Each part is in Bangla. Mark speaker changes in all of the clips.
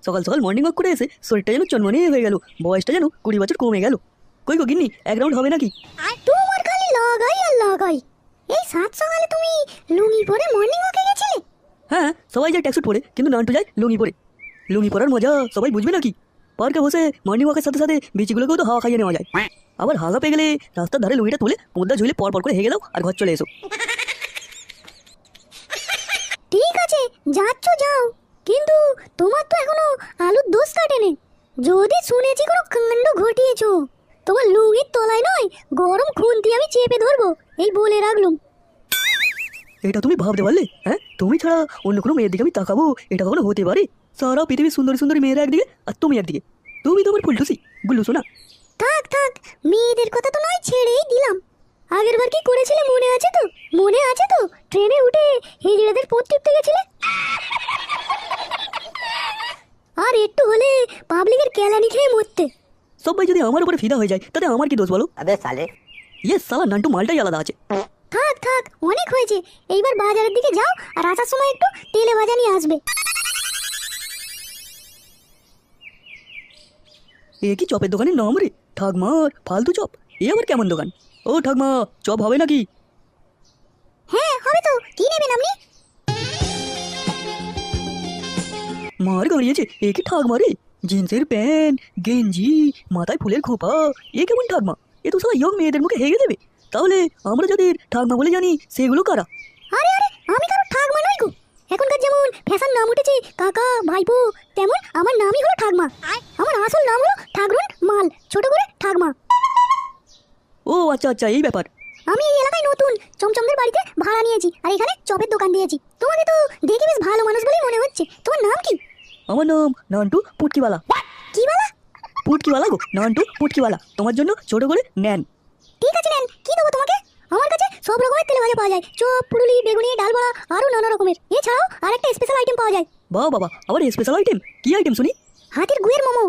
Speaker 1: সকাল সকাল মর্নিং ওয়াক করে এসে শরীরটা যেন চনমনে হয়ে গেল, বয়সটা যেন 20 বছর কমে গেল। কই গো গিন্নি, এক রাউন্ড হবে নাকি?
Speaker 2: তোমার খালি লাগাই আর লাগাই। এই সাত সকালে তুমি লুঙ্গি পরে মর্নিং ওয়াকে গেছিলে?
Speaker 1: হ্যাঁ, সবাই যায় ট্যাক্সুট পরে, কিন্তু নান্টু যায় লুঙ্গি পরে। লুঙ্গি পরার মজা সবাই বুঝবে নাকি? পার্কে বসে মর্নিং ওয়াকের সাথে সাথে বিচিগুলোকেও তো হাওয়া খাইয়ে নেওয়া যায়। আবার হাগা পেয়ে গেলে রাস্তার ধারে লুঙ্গিটা তুলে পর্দা ঝুলে পর পর করে হেগে দাও আর ঘর চলে এসো।
Speaker 2: ঠিক আছে, যাচ্ছ যাও, কিন্তু তোমার তো এখনো আলুর দোষ কাটেনি। যদি শুনেছি কোনো কাণ্ড ঘটিয়েছো, তোমার লুঙ্গির তলায় নয় গরম খুন্তি আমি চেপে ধরবো, এই বলে রাখলুম।
Speaker 1: এটা তুমি ভাবতে পারলে? হ্যাঁ, তুমি ছাড়া অন্য কোনো মেয়ের দিকে আমি তাকাবো এটা কখনো হতে পারে? সারা পৃথিবীর সুন্দরী সুন্দরী মেয়েরা একদিকে আর তুমি একদিকে। তুমি তোমার ফুলটুসি গুল্লু শোনা।
Speaker 2: থাক থাক, মেয়েদের কথা তো নয় ছেড়েই দিলাম। আগের বার কি করেছিলে মনে আছে তো? মনে আছে তো ট্রেনে উঠে হিজড়াদের পথ টিপতে গেছিলে? আর একটু হলে পাবলিকের কেলানি খেয়ে মরতে।
Speaker 1: সবাই যদি আমার উপরে ফিদা হয়ে যায় তাতে আমার কি দোষ বলো?
Speaker 3: अबे साले
Speaker 1: ইয়ে সালা নান্টু মালটাই আলাদা আছে।
Speaker 2: থাক থাক, অনেক হয়েছে। এইবার বাজারের দিকে যাও আর আসার সময় একটু তেলে ভাজা নিয়ে আসবে।
Speaker 1: এ কি চপের দোকানের নাম রে? ঠাকমার ফালতু চপ। এ আবার কেমন দোকান? ও ঠাকমা, চপ হবে নাকি?
Speaker 2: হ্যাঁ হবে তো, কি নেবেন আপনি?
Speaker 1: মার গাড়িয়েছে, এ কি ঠাকমা রে? জিন্সের প্যান্ট, গেঞ্জি, মাথায় ফুলের খোপা, এ কেমন ঠাকমা? এ তো সবাই ইয়ং মেয়েদের মুখে হেগে দেবে। তাহলে আমরা যাদের ঠাকমা বলে জানি সেগুলো কারা?
Speaker 2: আরে আরে, আমি কারো ঠাকমা নই গো। এখনকার যেমন ফ্যাশন নাম উঠেছে কাকা ভাইপো, তেমন আমার নামই হলো ঠাকমা। আমার আসল নাম হলো ঠাকরুন মাল, ছোট করে ঠাকমা।
Speaker 1: ও আচ্ছা আচ্ছা, এই ব্যাপার।
Speaker 2: আমি এই এলাকায় নতুন, চমচমদের বাড়িতে ভাড়া নিয়েছি আর এখানে চপের দোকান দিয়েছি। তোমাকে তো দেখে বেশ ভালো মানুষ বলেই মনে হচ্ছে। তোমার নাম কি?
Speaker 1: আমার নাম নান্টু পুটকিওয়ালা।
Speaker 2: কি বলা?
Speaker 1: পুটকিওয়ালা গো, নান্টু পুটকিওয়ালা। তোমার জন্য ছোট করে নেন।
Speaker 2: ঠিক আছে নেন, কি দেবো তোমাকে? আমার কাছে সব রকমের তেলে ভাজা পাওয়া যায়, চপ, পুরুলি, বেগুনি, ডাল বড়া, আরো নানা রকমের। এছাড়াও আরেকটা স্পেশাল আইটেম পাওয়া যায়।
Speaker 1: বাহ বাবা, আবার স্পেশাল আইটেম? কি আইটেম শুনি?
Speaker 2: হাতির গুয়ের মোমো।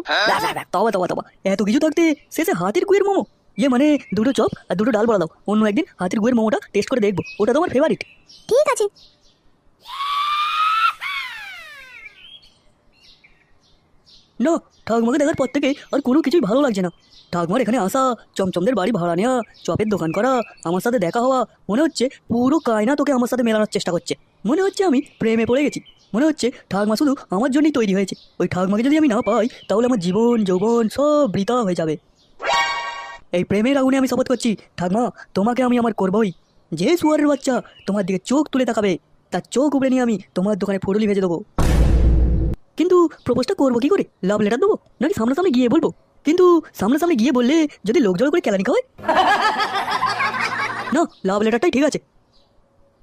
Speaker 1: তবা তবা তবা, এত কিছু থাকতে শেষে হাতির গুয়ের মোমো? ইয়ে মানে দুটো চপ আর দুটো ডাল বড়া দাও। অন্য একদিন হাতির গুয়ের মোমোটা টেস্ট করে দেখবো, ওটা তোমার ফেভারিট।
Speaker 2: ঠিক আছে।
Speaker 1: না, ঠাকমাকে দেখার পর থেকে আর কোনো কিছুই ভালো লাগছে না। ঠাকমার এখানে আসা, চমচমদের বাড়ি ভাড়া নেওয়া, চপের দোকান করা, আমার সাথে দেখা হওয়া, মনে হচ্ছে পুরো কায়না তোকে আমার সাথে মেলানোর চেষ্টা করছে। মনে হচ্ছে আমি প্রেমে পড়ে গেছি। মনে হচ্ছে ঠাকমা শুধু আমার জন্যই তৈরি হয়েছে। ওই ঠাকমাকে যদি আমি না পাই তাহলে আমার জীবন যৌবন সব বৃথা হয়ে যাবে। এই প্রেমের আগুনে আমি শপথ করছি, ঠাকমা তোমাকে আমি আমার করবই। যে শুয়ারের বাচ্চা তোমার দিকে চোখ তুলে তাকাবে তার চোখ উপড়ে নিয়ে আমি তোমার দোকানে ফুটুলি ভেজে দেবো। কিন্তু প্রপোজটা করবো কি করে? লাভ লেটার দেবো নাকি সামনাসামনি গিয়ে বলবো? কিন্তু সামনাসামনি গিয়ে বললে যদি লোক জড়ো করে কেলানি খাওয়ায়। না, লাভ লেটারটাই ঠিক আছে।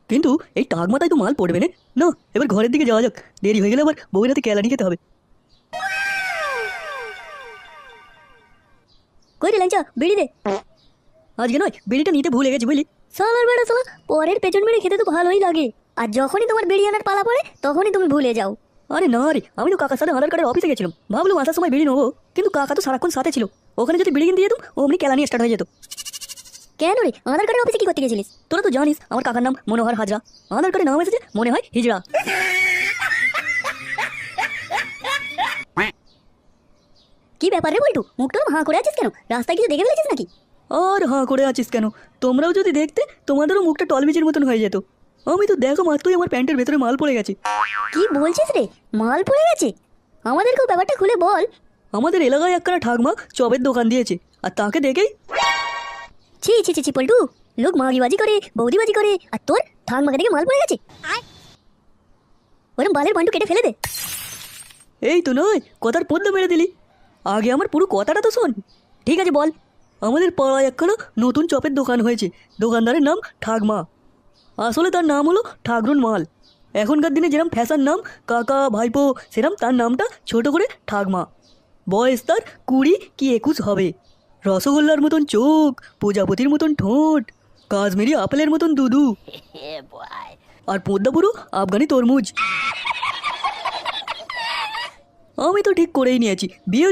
Speaker 1: কিন্তু এই টাক মাথায় তো মাল পড়বে না। না, এবার ঘরের দিকে যাওয়া যাক, দেরি হয়ে গেলে আবার বউয়ের হাতে কেলানি খেতে হবে।
Speaker 2: কই রে ল্যাংচা, বিড়ি দে।
Speaker 1: আজকে নয়, বিড়িটা নিতে ভুলে গেছি বুঝলি।
Speaker 2: সালার বেড়া সালা, পরের পেছন মেরে খেতে তো ভালোই লাগে, আর যখনই তোমার বিড়ি আনার পালা পড়ে তখনই তুমি ভুলে যাও।
Speaker 1: আরে না রে, আমি তো কাকার সাথে আধার কার্ডের অফিসে গেছিলাম, ভাবলাম আসার সময় বিড়ি নেবো, কিন্তু কাকা তো সারাক্ষণ সাথে ছিল। ওখানে যদি বিড়ি কিনে দিয়ে যেতাম অমনি কেলানি স্টার্ট হয়ে যেত।
Speaker 2: কেন রে, আধার কার্ডের অফিসে কি করতে গেছিলিস?
Speaker 1: তোরা তো জানিস আমার কাকার নাম মনোহর হাজরা, আধার কার্ডে নাম এসেছে মনে হয় হিজড়া।
Speaker 2: কি ব্যাপার রে বল্টু, মুখটা হাঁ করে আছিস কেন? রাস্তায় কিছু দেখে ফেলেছিস নাকি?
Speaker 1: আর হাঁ করে আছিস কেন? তোমরাও যদি দেখতে তোমাদেরও মুখটা টলবিচির মতন হয়ে যেত। আমি তো দেখো মাত্রই আমার প্যান্টের ভেতরে মাল পড়ে গেছে।
Speaker 2: কি বলছিস রে, মাল পড়ে গেছে? আমাদেরকেও ব্যাপারটা খুলে বল।
Speaker 1: আমাদের এলাকায় একখানা ঠাকমা চপের দোকান দিয়েছে, আর তাকে দেখেই
Speaker 2: ছি ছি ছি ছি পল্টু, লোক মাগিবাজি করে, বৌদিবাজি করে, আর তোর ঠাকমাকে দেখে মাল পড়ে গেছে। ওরম বালের বান্টু কেটে ফেলে দে।
Speaker 1: এই তো নয়, কথার পদ্ম মেরে দিলি। আগে আমার পুরো কথাটা তো শোন।
Speaker 2: ঠিক আছে বল।
Speaker 1: আমাদের পাড়ায় একখানা নতুন চপের দোকান হয়েছে, দোকানদারের নাম ঠাকমা। আসলে তার নাম হলো ঠাকরুন মাল। এখনকার দিনে যেরকম ফ্যাশন নাম কাকা ভাইপো, সেরকম তার নামটা ছোট করে ঠাকমা। বয়স তার 20 কি 21 হবে। রসগোল্লার মতন চোখ, প্রজাপতির মতন ঠোঁট, কাশ্মীরি আপেলের মতন দুদু, আর পদ্মা পুরো আফগানি তরমুজ। আমি তো ঠিক করেই নিয়েছি, বিয়ে